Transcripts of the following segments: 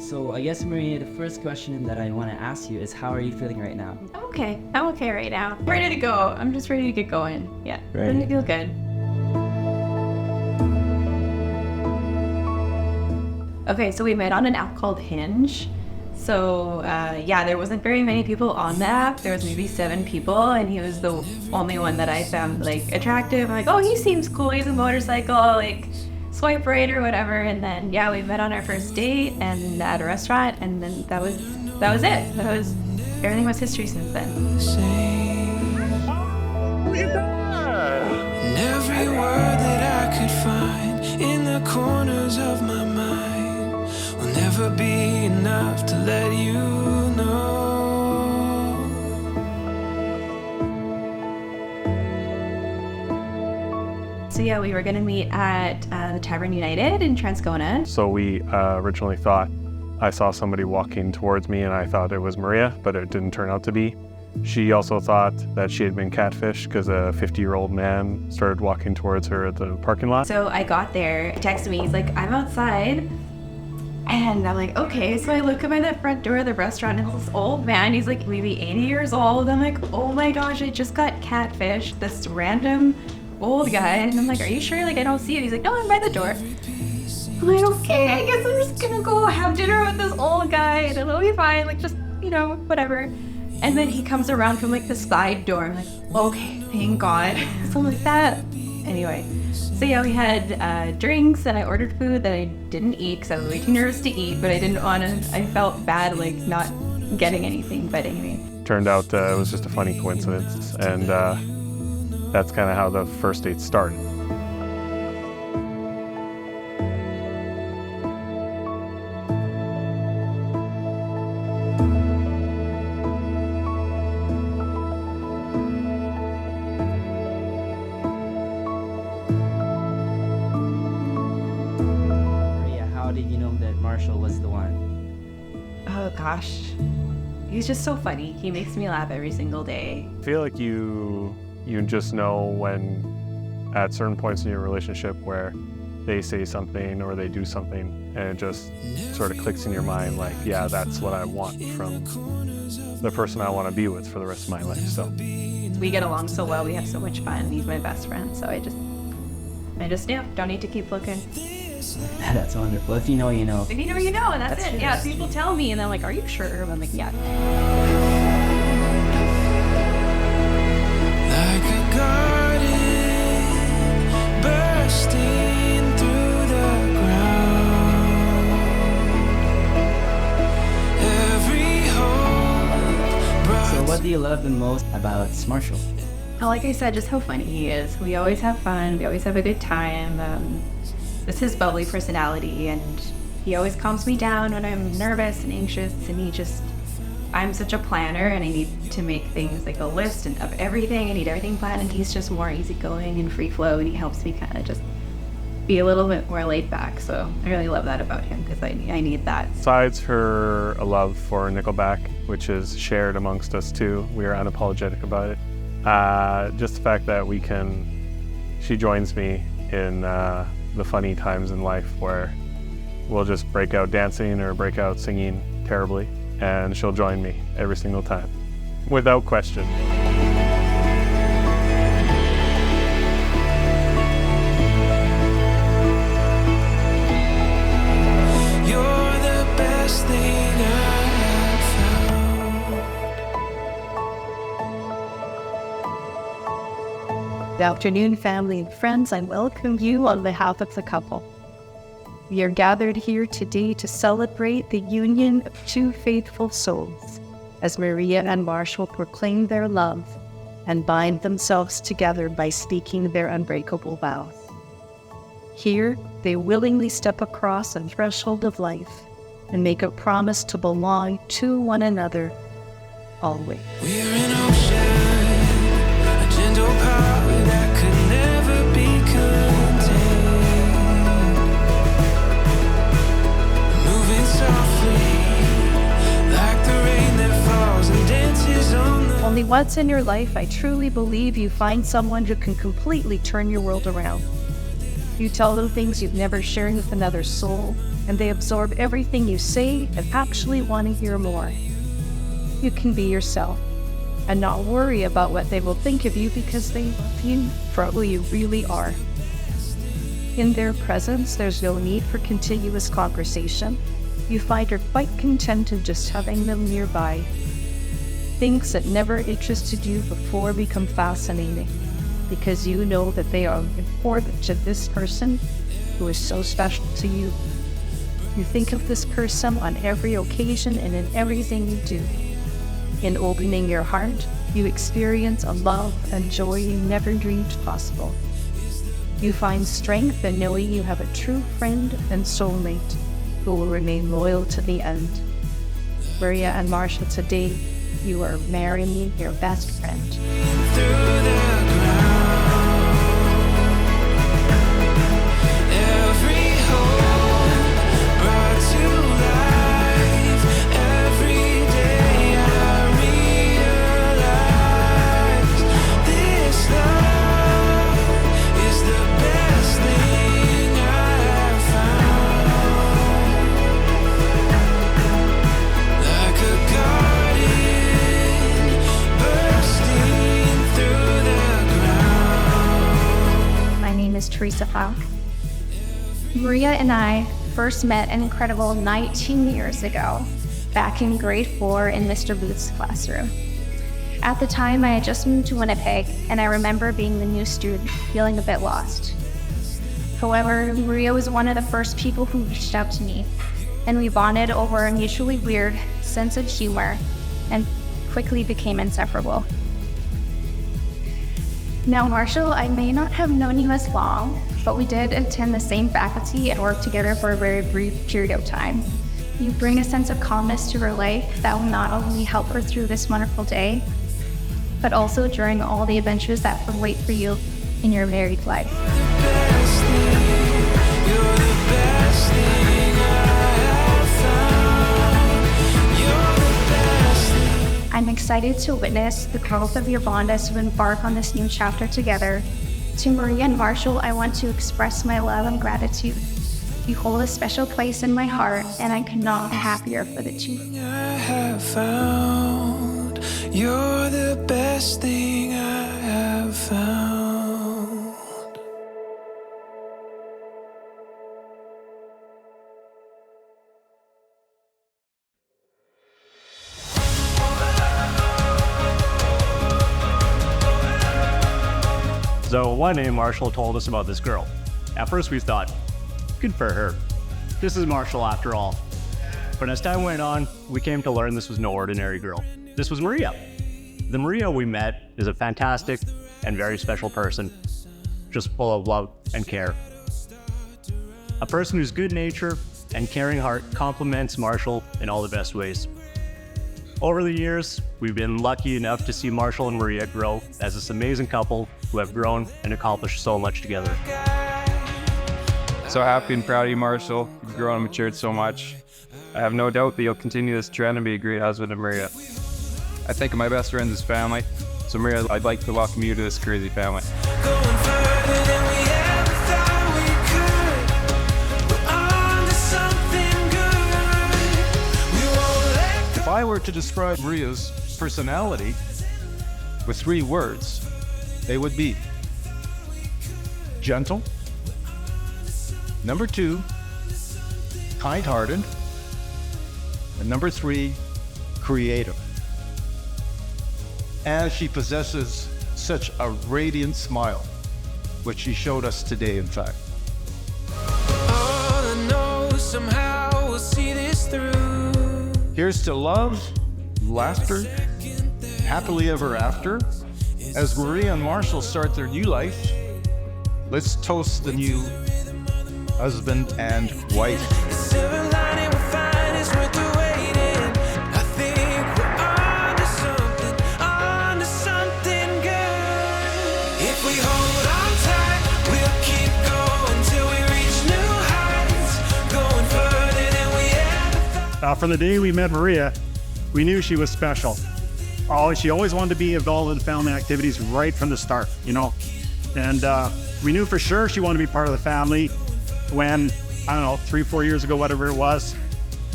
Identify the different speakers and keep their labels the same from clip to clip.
Speaker 1: So I guess, Maria, the first question that I want to ask you is, how are you feeling right now?
Speaker 2: I'm okay right now. Ready to go. I'm just ready to get going. Yeah, ready to feel good. Okay, so we met on an app called Hinge. So there wasn't very many people on the app. There was maybe 7 people, and he was the only one that I found like attractive. I'm like, oh, he seems cool. He's a motorcycle. Like, swipe right or whatever. And then we met on our first date and at a restaurant, and then that was it. Everything was history since then.
Speaker 3: And every word that I could find in the corners of my mind will never be enough to let you know.
Speaker 2: So we were gonna meet at the Tavern United in Transcona.
Speaker 4: So we originally thought, I saw somebody walking towards me and I thought it was Maria, but it didn't turn out to be. She also thought that she had been catfished because a 50-year-old man started walking towards her at the parking lot.
Speaker 2: So I got there, he texted me, he's like, I'm outside. And I'm like, okay. So I look up at the front door of the restaurant, and this old man, he's like maybe 80 years old. I'm like, oh my gosh, I just got catfished, this random old guy. And I'm like, are you sure? Like, I don't see you. He's like, no, I'm by the door. I'm like, okay, I guess I'm just gonna go have dinner with this old guy and it'll be fine, like, just, whatever. And then he comes around from like the side door. I'm like, okay, thank God. So I'm like, that. Anyway, so we had drinks, and I ordered food that I didn't eat because I was way too nervous to eat, but I didn't want to, I felt bad like not getting anything, but anyway.
Speaker 4: Turned out it was just a funny coincidence, and that's kind of how the first date started.
Speaker 1: Marshall was the one.
Speaker 2: Oh gosh, he's just so funny. He makes me laugh every single day.
Speaker 4: I feel like you just know when at certain points in your relationship where they say something or they do something and it just sort of clicks in your mind, like, yeah, that's what I want from the person I want to be with for the rest of my life. So
Speaker 2: we get along so well. We have so much fun. He's my best friend, so I just don't need to keep looking.
Speaker 1: That's wonderful. If you know, you know.
Speaker 2: If you know, you know, and that's it.
Speaker 1: True.
Speaker 2: Yeah, so people tell me, and they're like, are you sure? And I'm like, yeah.
Speaker 3: Like a garden bursting through the ground. Every hope brought.
Speaker 1: So what do you love the most about Marshall?
Speaker 2: Like I said, just how funny he is. We always have fun. We always have a good time. It's his bubbly personality, and he always calms me down when I'm nervous and anxious, and I'm such a planner, and I need to make things like a list of everything. I need everything planned, and he's just more easygoing and free flow, and he helps me kind of just be a little bit more laid back. So I really love that about him, because I need that.
Speaker 4: besides her love for Nickelback, which is shared amongst us too, we are unapologetic about it. Just the fact that she joins me in the funny times in life where we'll just break out dancing or break out singing terribly, and she'll join me every single time, without question.
Speaker 3: You're the best thing I've found.
Speaker 5: Good afternoon, family and friends. I welcome you on behalf of the couple. We are gathered here today to celebrate the union of two faithful souls as Maria and Marshall proclaim their love and bind themselves together by speaking their unbreakable vows. Here, they willingly step across a threshold of life and make a promise to belong to one another always.
Speaker 3: We're an ocean, a gentle power that could never be contained. Moving softly, like the rain that falls and dances on the.
Speaker 5: Only once in your life, I truly believe you find someone who can completely turn your world around. You tell them things you've never shared with another soul, and they absorb everything you say and actually want to hear more. You can be yourself and not worry about what they will think of you because they love you for who you really are. In their presence, there's no need for continuous conversation. You find you're quite contented just having them nearby. Things that never interested you before become fascinating because you know that they are important to this person who is so special to you. You think of this person on every occasion and in everything you do. In opening your heart, you experience a love and joy you never dreamed possible. You find strength in knowing you have a true friend and soulmate who will remain loyal to the end. Maria and Marshall, today you are marrying your best friend.
Speaker 6: Teresa Falk. Maria and I first met an incredible 19 years ago, back in grade 4 in Mr. Booth's classroom. At the time, I had just moved to Winnipeg, and I remember being the new student, feeling a bit lost. However, Maria was one of the first people who reached out to me, and we bonded over a mutually weird sense of humor and quickly became inseparable. Now, Marshall, I may not have known you as long, but we did attend the same faculty and work together for a very brief period of time. You bring a sense of calmness to her life that will not only help her through this wonderful day, but also during all the adventures that will wait for you in your married life. I'm excited to witness the growth of your bond as you embark on this new chapter together. To Maria and Marshall, I want to express my love and gratitude. You hold a special place in my heart, and I could not be happier for the two.
Speaker 3: I have found you're the best thing I have found.
Speaker 7: So one day Marshall told us about this girl. At first we thought, good for her. This is Marshall after all. But as time went on, we came to learn this was no ordinary girl. This was Maria. The Maria we met is a fantastic and very special person, just full of love and care. A person whose good nature and caring heart complements Marshall in all the best ways. Over the years, we've been lucky enough to see Marshall and Maria grow as this amazing couple who have grown and accomplished so much together.
Speaker 8: So happy and proud of you, Marshall. You've grown and matured so much. I have no doubt that you'll continue this trend and be a great husband to Maria. I think of my best friends as family. So Maria, I'd like to welcome you to this crazy family.
Speaker 9: If I were to describe Maria's personality with 3 words, they would be gentle, number 2, kind-hearted, and number 3, creative. And she possesses such a radiant smile, which she showed us today, in fact.
Speaker 3: All I know, somehow we'll see this through.
Speaker 9: Here's to love, laughter, happily ever after. As Maria and Marshall start their new life, let's toast the new husband and wife.
Speaker 3: The silver lining we find is worth the waiting. I think we're onto something good. If we hold on tight, we'll keep going till we reach new heights, going further than we ever thought.
Speaker 10: From the day we met Maria, we knew she was special. She always wanted to be involved in family activities right from the start, you know. And we knew for sure she wanted to be part of the family when I don't know, 3-4 years ago, whatever it was,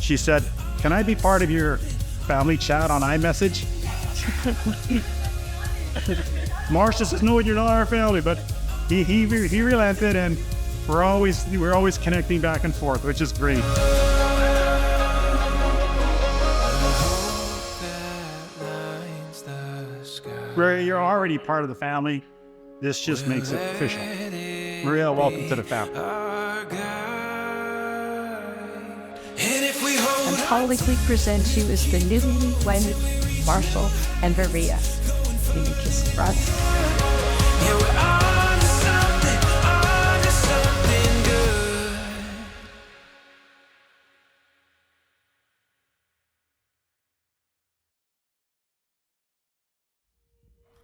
Speaker 10: she said, "Can I be part of your family chat on iMessage?" Marcia says, "No, you're not our family," but he relented, and we're always connecting back and forth, which is great. Ray, you're already part of the family. This just makes it official. Maria, welcome to the family.
Speaker 5: And publicly present you as the newly wedded Marshall and Maria. Can you kiss the bride?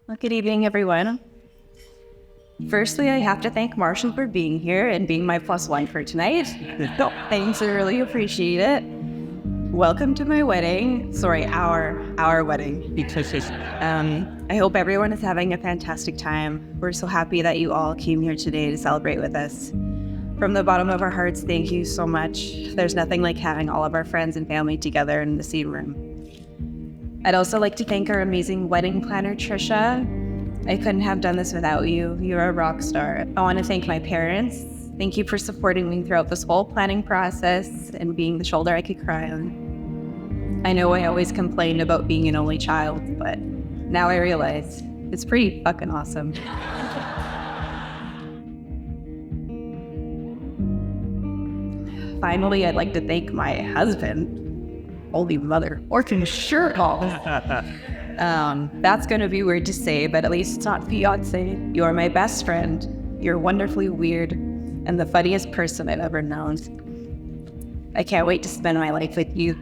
Speaker 2: Well, good evening, everyone. Firstly, I have to thank Marshall for being here and being my +1 for tonight. Thanks, I really appreciate it. Welcome to my wedding. Sorry, our wedding. I hope everyone is having a fantastic time. We're so happy that you all came here today to celebrate with us. From the bottom of our hearts, thank you so much. There's nothing like having all of our friends and family together in the same room. I'd also like to thank our amazing wedding planner, Trisha. I couldn't have done this without you. You're a rock star. I want to thank my parents. Thank you for supporting me throughout this whole planning process and being the shoulder I could cry on. I know I always complained about being an only child, but now I realize it's pretty fucking awesome. Finally, I'd like to thank my husband. Holy mother, orphan shirt off. That's gonna be weird to say, but at least it's not fiance. You are my best friend. You're wonderfully weird and the funniest person I've ever known. I can't wait to spend my life with you.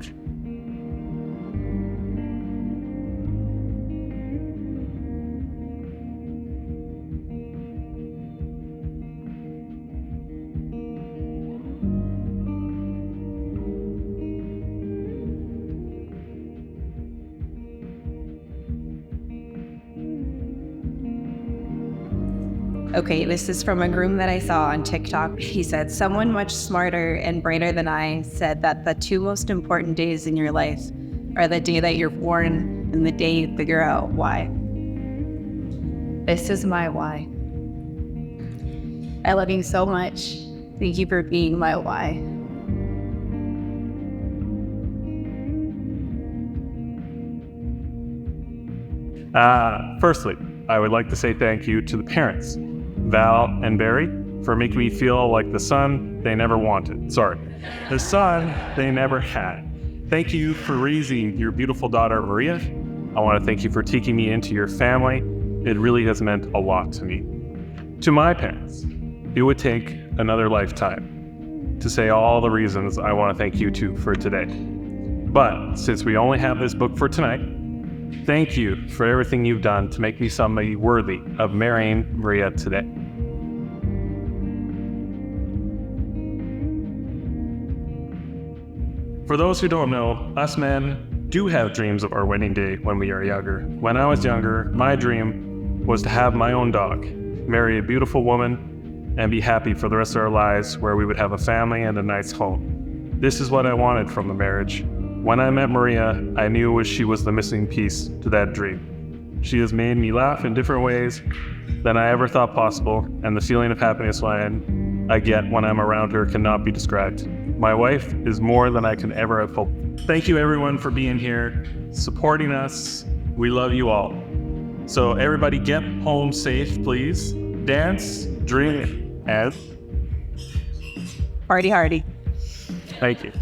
Speaker 2: Okay, this is from a groom that I saw on TikTok. He said, "Someone much smarter and brighter than I said that the 2 most important days in your life are the day that you're born and the day you figure out why." This is my why. I love you so much. Thank you for being my why.
Speaker 4: Firstly, I would like to say thank you to the parents, Val and Barry, for making me feel like the son they never wanted. Sorry, the son they never had. Thank you for raising your beautiful daughter, Maria. I want to thank you for taking me into your family. It really has meant a lot to me. To my parents, it would take another lifetime to say all the reasons I want to thank you two for today. But since we only have this book for tonight, thank you for everything you've done to make me somebody worthy of marrying Maria today. For those who don't know, us men do have dreams of our wedding day when we are younger. When I was younger, my dream was to have my own dog, marry a beautiful woman, and be happy for the rest of our lives where we would have a family and a nice home. This is what I wanted from the marriage. When I met Maria, I knew she was the missing piece to that dream. She has made me laugh in different ways than I ever thought possible, and the feeling of happiness I get when I'm around her cannot be described. My wife is more than I can ever have hoped. Thank you everyone for being here, supporting us. We love you all. So everybody get home safe, please. Dance, drink, and
Speaker 2: Party hardy.
Speaker 4: thank you.